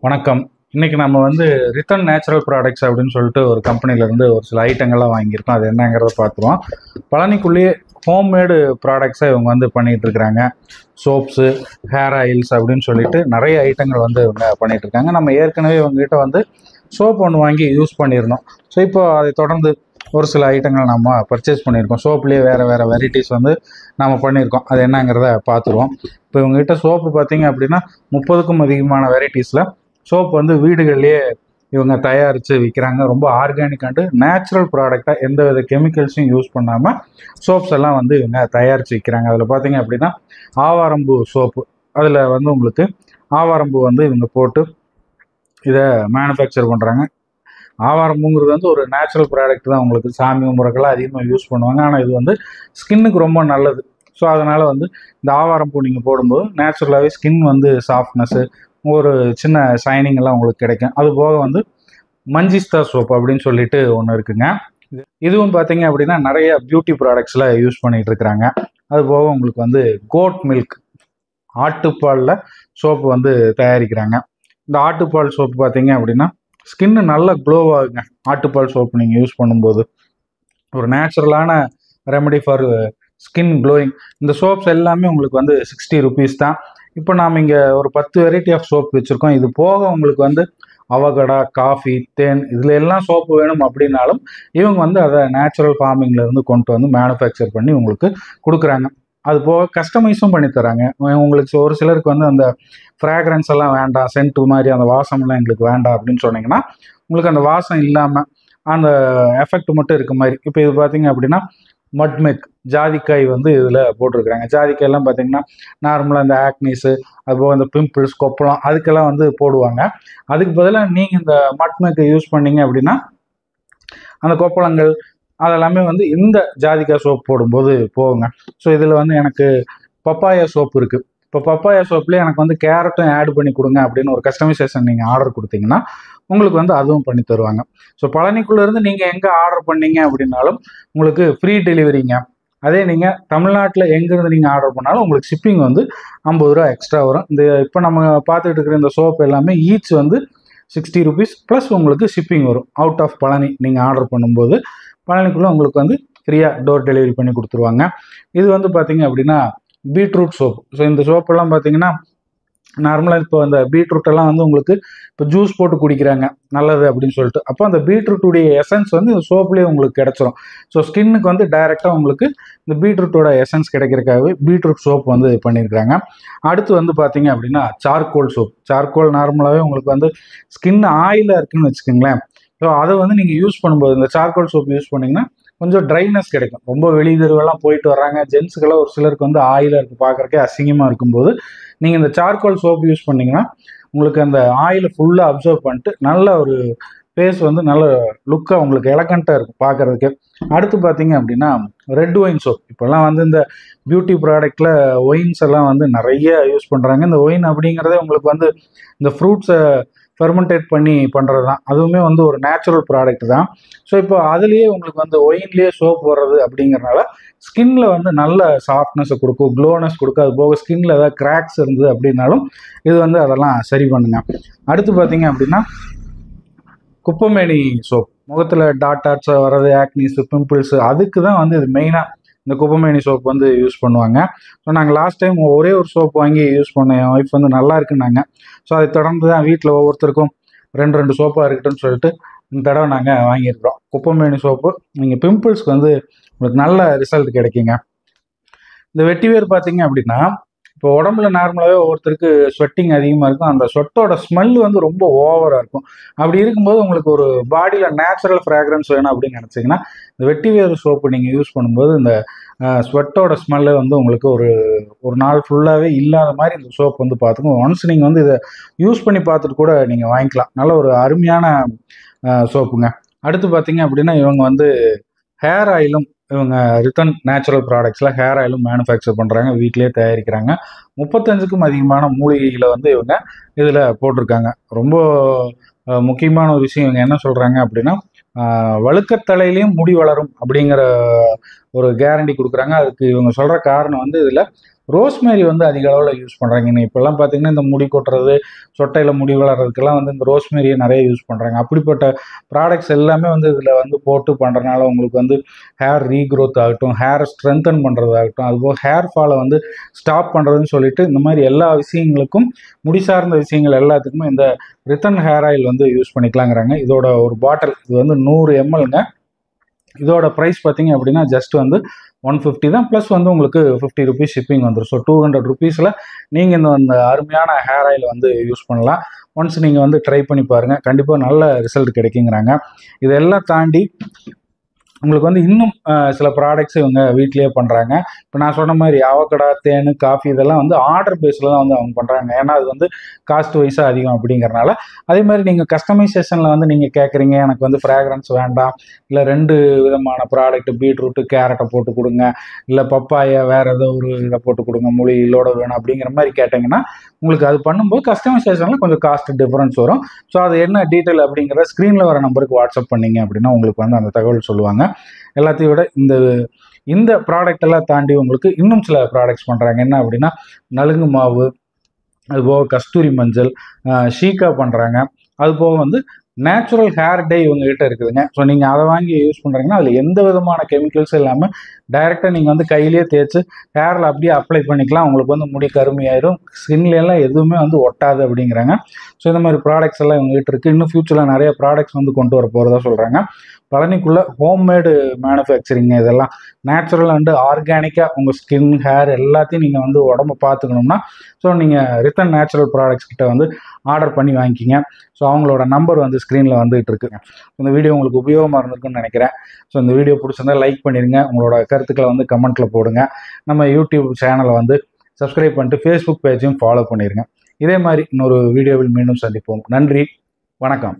வணக்கம். இன்னைக்கு நம்ம வந்து ரித்தன் நேச்சுரல் ப்ராடக்ட்ஸ் அப்படின்னு சொல்லிட்டு ஒரு கம்பெனிலேருந்து ஒரு சில ஐட்டங்கள்லாம் வாங்கியிருக்கோம். அது என்னங்கிறத பார்த்துருவோம். பழனிக்குள்ளேயே ஹோம்மேடு ப்ராடக்ட்ஸை இவங்க வந்து பண்ணிகிட்டு இருக்கிறாங்க. சோப்ஸு, ஹேர் ஆயில்ஸ் அப்படின்னு சொல்லிட்டு நிறைய ஐட்டங்கள் வந்து இவங்க பண்ணிகிட்டு இருக்காங்க. நம்ம ஏற்கனவே இவங்ககிட்ட வந்து சோப் ஒன்று வாங்கி யூஸ் பண்ணியிருந்தோம். ஸோ இப்போ அதை தொடர்ந்து ஒரு சில ஐட்டங்கள் நம்ம பர்ச்சேஸ் பண்ணியிருக்கோம். சோப்லேயே வேறு வேறு வெரைட்டிஸ் வந்து நம்ம பண்ணியிருக்கோம். அது என்னங்கிறத பார்த்துருவோம். இப்போ இவங்ககிட்ட சோப்பு பார்த்தீங்க அப்படின்னா 30க்கும் அதிகமான வெரைட்டிஸில் சோப் வந்து வீடுகள்லேயே இவங்க தயாரித்து விற்கிறாங்க. ரொம்ப ஆர்கானிக் அண்டு நேச்சுரல் ப்ராடக்டாக எந்த வித கெமிக்கல்ஸையும் யூஸ் பண்ணாமல் சோப்ஸ் எல்லாம் வந்து இவங்க தயாரித்து விற்கிறாங்க. அதில் பார்த்தீங்க அப்படின்னா ஆவாரம்பூ சோப்பு, அதில் வந்து உங்களுக்கு ஆவாரம்பூ வந்து இவங்க போட்டு இதை மேனுஃபேக்சர் பண்ணுறாங்க. ஆவாரம்பூங்கிறது வந்து ஒரு நேச்சுரல் ப்ராடக்ட் தான். உங்களுக்கு சாமி கும்பிட்றதுக்கெல்லாம் அதிகமாக யூஸ் பண்ணுவாங்க. ஆனால் இது வந்து ஸ்கின்னுக்கு ரொம்ப நல்லது. ஸோ அதனால் வந்து இந்த ஆவாரம்பூ நீங்கள் போடும்போது நேச்சுரலாகவே ஸ்கின் வந்து சாஃப்ட்னஸ்ஸு, ஒரு சின்ன ஷைனிங் எல்லாம் உங்களுக்கு கிடைக்கும். அது போக வந்து மஞ்சிஸ்தா சோப் அப்படின்னு சொல்லிட்டு ஒன்று இருக்குங்க. இதுவும் பார்த்தீங்க அப்படின்னா நிறைய பியூட்டி ப்ராடக்ட்ஸில் யூஸ் பண்ணிகிட்டு இருக்கிறாங்க. அது போக உங்களுக்கு வந்து கோட் மில்க், ஆட்டுப்பாலில் சோப்பு வந்து தயாரிக்கிறாங்க. இந்த ஆட்டுப்பால் சோப்பு பார்த்தீங்க அப்படின்னா ஸ்கின்னு நல்ல க்ளோ ஆகுங்க. ஆட்டுப்பால் சோப்பு நீங்கள் யூஸ் பண்ணும்போது ஒரு நேச்சுரலான ரெமெடி ஃபார் ஸ்கின் க்ளோயிங். இந்த சோப்ஸ் எல்லாமே உங்களுக்கு வந்து 60 ருபீஸ் தான். இப்போ நாம் இங்கே ஒரு 10 வெரைட்டி ஆஃப் சோப் வச்சுருக்கோம். இது போக உங்களுக்கு வந்து அவகடா, காஃபி, தேன், இதில் எல்லாம் சோப்பு வேணும் அப்படின்னாலும் இவங்க வந்து அதை நேச்சுரல் ஃபார்மிங்லேருந்து கொண்டு வந்து மேனுஃபேக்சர் பண்ணி உங்களுக்கு கொடுக்குறாங்க. அது போக கஸ்டமைஸும் பண்ணி தராங்க. உங்களுக்கு ஒரு சிலருக்கு வந்து அந்த ஃப்ராக்ரன்ஸ் எல்லாம் வேண்டாம், சென்ட் மாதிரி அந்த வாசமெல்லாம் எங்களுக்கு வேண்டாம் அப்படின்னு சொன்னீங்கன்னா உங்களுக்கு அந்த வாசம் இல்லாமல் அந்த எஃபெக்ட் மட்டும் இருக்க மாதிரி. இப்போ இது பார்த்தீங்க அப்படின்னா மட்மெக் ஜாதிக்காய் வந்து இதில் போட்டிருக்கிறாங்க. ஜாதிக்காயெல்லாம் பார்த்தீங்கன்னா நார்மலாக இந்த ஆக்னிஸு, அதுபோக இந்த பிம்பிள்ஸ், கொப்பளம் அதுக்கெல்லாம் வந்து போடுவாங்க. அதுக்கு பதிலாக நீங்கள் இந்த மட்மெக்கை யூஸ் பண்ணீங்க அப்படின்னா அந்த கொப்பளங்கள் அதெல்லாமே வந்து இந்த ஜாதிக்காய் சோப் போடும்போது போகுங்க. ஸோ இதில் வந்து எனக்கு பப்பாயா சோப் இருக்குது. இப்போ பப்பாயா சோப்லேயே எனக்கு வந்து கேரட்டும் ஆட் பண்ணி கொடுங்க அப்படின்னு ஒரு கஸ்டமைசேஷன் நீங்கள் ஆர்டர் கொடுத்தீங்கன்னா உங்களுக்கு வந்து அதுவும் பண்ணி தருவாங்க. ஸோ பழனிக்குள்ளேருந்து நீங்கள் எங்கே ஆர்டர் பண்ணீங்க அப்படின்னாலும் உங்களுக்கு ஃப்ரீ டெலிவரிங்க. அதே நீங்கள் தமிழ்நாட்டில் எங்கேருந்து நீங்கள் ஆர்டர் பண்ணாலும் உங்களுக்கு ஷிப்பிங் வந்து 50 ரூபா எக்ஸ்ட்ரா வரும். இந்த இப்போ நம்ம பார்த்துட்டு இருக்கிற இந்த சோப் எல்லாமே ஈச் வந்து 60 ருபீஸ் ப்ளஸ் உங்களுக்கு ஷிப்பிங் வரும். அவுட் ஆஃப் பழனி நீங்கள் ஆர்டர் பண்ணும்போது பழனிக்குள்ளே உங்களுக்கு வந்து ஃப்ரீயாக டோர் டெலிவரி பண்ணி கொடுத்துருவாங்க. இது வந்து பார்த்தீங்க அப்படின்னா பீட்ரூட் சோப். ஸோ இந்த சோப்பெல்லாம் பார்த்தீங்கன்னா நார்மலாக இப்போ அந்த பீட்ரூட்டெல்லாம் வந்து உங்களுக்கு இப்போ ஜூஸ் போட்டு குடிக்கிறாங்க நல்லது அப்படின்னு சொல்லிட்டு. அப்போ அந்த பீட்ரூட்டுடைய எசன்ஸ் வந்து இந்த சோப்லேயே உங்களுக்கு கிடச்சிரும். ஸோ ஸ்கின்னுக்கு வந்து டைரெக்டாக உங்களுக்கு இந்த பீட்ரூட்டோட எசன்ஸ் கிடைக்கிறதுக்காகவே பீட்ரூட் சோப் வந்து பண்ணியிருக்கிறாங்க. அடுத்து வந்து பார்த்தீங்க அப்படின்னா சார்கோல் சோப். சார்கோல் நார்மலாகவே உங்களுக்கு வந்து ஸ்கின் ஆயிலாக இருக்குன்னு வச்சுக்கோங்களேன். ஸோ அதை வந்து நீங்கள் யூஸ் பண்ணும்போது இந்த சார்கோல் சோப் யூஸ் பண்ணிங்கன்னா கொஞ்சம் ட்ரைனஸ் கிடைக்கும். ரொம்ப வெளிதெருவெல்லாம் போயிட்டு வர்றாங்க ஜென்ஸுக்கெல்லாம் ஒரு சிலருக்கு வந்து ஆயிலாக இருக்குது, பார்க்குறக்கே அசிங்கமாக இருக்கும்போது நீங்கள் இந்த சார்கோல் சோப் யூஸ் பண்ணிங்கன்னா உங்களுக்கு அந்த ஆயிலை ஃபுல்லாக அப்சர்வ் பண்ணிட்டு நல்ல ஒரு ஃபேஸ் வந்து நல்ல லுக்காக உங்களுக்கு எலகண்ட்டாக இருக்கும் பார்க்குறதுக்கு. அடுத்து பார்த்தீங்க அப்படின்னா ரெட் ஒயின் சோப். இப்போல்லாம் வந்து இந்த பியூட்டி ப்ராடக்டில் ஒயின்ஸ் எல்லாம் வந்து நிறைய யூஸ் பண்ணுறாங்க. இந்த ஒயின் அப்படிங்கிறதே உங்களுக்கு வந்து இந்த ஃப்ரூட்ஸை ஃபெர்மெண்டேட் பண்ணி பண்ணுறது தான். அதுவுமே வந்து ஒரு நேச்சுரல் ப்ராடக்ட் தான். ஸோ இப்போ அதுலேயே உங்களுக்கு வந்து ஒயின்லேயே சோப் வர்றது அப்படிங்கிறனால ஸ்கின்ல வந்து நல்ல சாஃப்ட்னஸை கொடுக்கும், க்ளோனஸ் கொடுக்கும். அது போக ஸ்கின்ல ஏதாவது கிராக்ஸ் இருந்தது அப்படின்னாலும் இது வந்து அதெல்லாம் சரி பண்ணுங்க. அடுத்து பார்த்தீங்க அப்படின்னா குப்பமேனி சோப். முகத்தில் டாட்ஸ் வர்றது, ஆக்னிஸ், பிம்பிள்ஸ் அதுக்கு தான் வந்து இது மெயினாக இந்த குப்பமேனி சோப் வந்து யூஸ் பண்ணுவாங்க. ஸோ நாங்கள் லாஸ்ட் டைம் ஒரே ஒரு சோப் வாங்கி யூஸ் பண்ணோம். என் ஒய்ஃப் வந்து நல்லா இருக்குன்னாங்க. ஸோ அதை தொடர்ந்து தான் வீட்டில் ஒவ்வொருத்தருக்கும் 2 சோப்பாக இருக்கட்டும்னு சொல்லிட்டு இந்த தடவை நாங்கள் வாங்கியிருக்கிறோம் குப்பமேனி சோப்பு. நீங்கள் பிம்பிள்ஸ்க்கு வந்து உங்களுக்கு நல்ல ரிசல்ட் கிடைக்குங்க. இந்த வெட்டிவேர் பார்த்தீங்க அப்படின்னா இப்போ உடம்புல நார்மலாகவே ஒவ்வொருத்தருக்கு ஸ்வெட்டிங் அதிகமாக இருக்கும். அந்த ஸ்வெட்டோட ஸ்மெல் வந்து ரொம்ப ஓவராக இருக்கும். அப்படி இருக்கும்போது உங்களுக்கு ஒரு பாடியில் நேச்சுரல் ஃப்ராக்ரன்ஸ் வேணும் அப்படின்னு நினச்சிங்கன்னா இந்த வெட்டிவேர் சோப்பு நீங்கள் யூஸ் பண்ணும்போது இந்த ஸ்வெட்டோட ஸ்மெல்லு வந்து உங்களுக்கு ஒரு நாள் ஃபுல்லாகவே இல்லாத மாதிரி இந்த சோப் வந்து பார்த்துக்கும். ஒன்ஸ் நீங்கள் வந்து இதை யூஸ் பண்ணி பார்த்துட்டு கூட நீங்கள் வாங்கிக்கலாம். நல்ல ஒரு அருமையான சோப்புங்க. அடுத்து பார்த்தீங்க அப்படின்னா இவங்க வந்து ஹேர் ஆயிலும் இவங்க ரித்தன் நேச்சுரல் ப்ராடக்ட்ஸில் ஹேர் ஆயிலும் மேனுஃபேக்சர் பண்ணுறாங்க, வீட்டிலே தயாரிக்கிறாங்க. 35க்கும் அதிகமான மூலிகைகளை வந்து இவங்க இதில் போட்டிருக்காங்க. ரொம்ப முக்கியமான ஒரு விஷயம் இவங்க என்ன சொல்கிறாங்க அப்படின்னா வழுக்கத்தலையிலையும் முடி வளரும் அப்படிங்கிற ஒரு கேரண்டி கொடுக்குறாங்க. அதுக்கு இவங்க சொல்கிற காரணம் வந்து இதில் ரோஸ்மேரி வந்து அதிக அளவில் யூஸ் பண்ணுறாங்க. இப்போல்லாம் பார்த்தீங்கன்னா இந்த முடி கொட்டுறது, சொட்டையில் முடி வளர்கிறதுக்கெல்லாம் வந்து இந்த ரோஸ்மேரியை நிறைய யூஸ் பண்ணுறாங்க. அப்படிப்பட்ட ப்ராடக்ட்ஸ் எல்லாமே வந்து இதில் வந்து போட்டு பண்ணுறதுனால உங்களுக்கு வந்து ஹேர் ரீக்ரோத் ஆகட்டும், ஹேரை ஸ்ட்ரென்தன் பண்ணுறதாகட்டும், அதுபோல் ஹேர் ஃபாலை வந்து ஸ்டாப் பண்ணுறதுன்னு சொல்லிட்டு இந்த மாதிரி எல்லா விஷயங்களுக்கும், முடி சார்ந்த விஷயங்கள் எல்லாத்துக்குமே இந்த ரித்தன் ஹேர் ஆயில் வந்து யூஸ் பண்ணிக்கலாங்கிறாங்க. இதோட ஒரு பாட்டில் இது வந்து 100 mlங்க. இதோட ப்ரைஸ் பார்த்தீங்க அப்படின்னா ஜஸ்ட் வந்து 150 தான். ப்ளஸ் வந்து உங்களுக்கு 50 ருபீஸ் ஷிப்பிங் வந்துடும். ஸோ 200 ருபீஸில் நீங்கள் இந்த அருமையான ஹேர் ஆயில் வந்து யூஸ் பண்ணலாம். ஒன்ஸ் நீங்கள் வந்து ட்ரை பண்ணி பாருங்கள், கண்டிப்பாக நல்ல ரிசல்ட் கிடைக்குங்கிறாங்க. இதெல்லாம் தாண்டி உங்களுக்கு வந்து இன்னும் சில ப்ராடக்ட்ஸ் இவங்க வீட்லேயே பண்ணுறாங்க. இப்போ நான் சொன்ன மாதிரி அவக்கடா, தேன், காஃபி இதெல்லாம் வந்து ஆர்டர் பேஸில் தான் வந்து அவங்க பண்ணுறாங்க. ஏன்னா அது வந்து காஸ்ட் வைஸாக அதிகம் அப்படிங்கிறனால. அதே மாதிரி நீங்கள் கஸ்டமைசேஷனில் வந்து நீங்கள் கேட்குறீங்க, எனக்கு வந்து ஃப்ராக்ரன்ஸ் வேண்டாம், இல்லை 2 விதமான ப்ராடக்ட் பீட்ரூட்டு கேரட்டை போட்டு கொடுங்க, இல்லை பப்பாயை வேறு ஏதோ ஒரு இதை போட்டு கொடுங்க, மொழி இல்லோட வேணும் அப்படிங்கிற மாதிரி கேட்டிங்கன்னா உங்களுக்கு அது பண்ணும்போது கஸ்டமைசேஷனில் கொஞ்சம் காஸ்ட் டிஃப்ரென்ஸ் வரும். ஸோ அது என்ன டீட்டெயில் அப்படிங்கிறத ஸ்க்ரீனில் வர நம்பருக்கு வாட்ஸ்அப் பண்ணிங்க அப்படின்னா உங்களுக்கு வந்து அந்த தகவல் சொல்லுவாங்க. எல்லாத்தையும் விட இந்த ப்ராடக்ட் எல்லாம் தாண்டி உங்களுக்கு இன்னும் சில ப்ராடக்ட்ஸ் பண்ணுறாங்க. என்ன அப்படின்னா நலுங்கு மாவு, அதுபோக கஸ்தூரி மஞ்சள், ஷீக்கா பண்ணுறாங்க. அதுபோக வந்து நேச்சுரல் ஹேர் டே இவங்ககிட்ட இருக்குதுங்க. ஸோ நீங்கள் அதை வாங்கி யூஸ் பண்ணுறீங்கன்னா அதில் எந்த விதமான கெமிக்கல்ஸும் இல்லாமல் டைரெக்டாக நீங்கள் வந்து கையிலேயே தேய்ச்சி ஹேரில் அப்படியே அப்ளை பண்ணிக்கலாம். உங்களுக்கு வந்து முடி கருமையாயிரும், ஸ்கின்லாம் எதுவுமே வந்து ஒட்டாது அப்படிங்கிறாங்க. ஸோ இந்த மாதிரி ப்ராடக்ட்ஸ் எல்லாம் இவங்ககிட்ட இருக்குது. இன்னும் ஃபியூச்சரில் நிறைய ப்ராடக்ட்ஸ் வந்து கொண்டு வர போகிறதா சொல்கிறாங்க. பழனிக்குள்ளே ஹோம்மேடு மேனுஃபேக்சரிங், இதெல்லாம் நேச்சுரல் அண்டு ஆர்கானிக்காக உங்கள் ஸ்கின், ஹேர் எல்லாத்தையும் நீங்கள் வந்து உடம்பை பார்த்துக்கணும்னா ஸோ நீங்கள் ரித்தன் நேச்சுரல் ப்ராடக்ட்ஸ் கிட்ட வந்து ஆர்டர் பண்ணி வாங்கிக்கிங்க. ஸோ அவங்களோட நம்பர் வந்து ஸ்க்ரீனில் வந்துகிட்டு இருக்குங்க. இந்த வீடியோ உங்களுக்கு உபயோகமாக இருந்திருக்குன்னு நினைக்கிறேன். ஸோ இந்த வீடியோ பிடிச்சிருந்தா லைக் பண்ணிடுங்க, உங்களோட கருத்துக்களை வந்து கமெண்ட்டில் போடுங்க. நம்ம யூடியூப் சேனலை வந்து சப்ஸ்கிரைப் பண்ணிட்டு ஃபேஸ்புக் பேஜையும் ஃபாலோ பண்ணிடுங்க. இதே மாதிரி இன்னொரு வீடியோவில் மீண்டும் சந்திப்போம். நன்றி, வணக்கம்.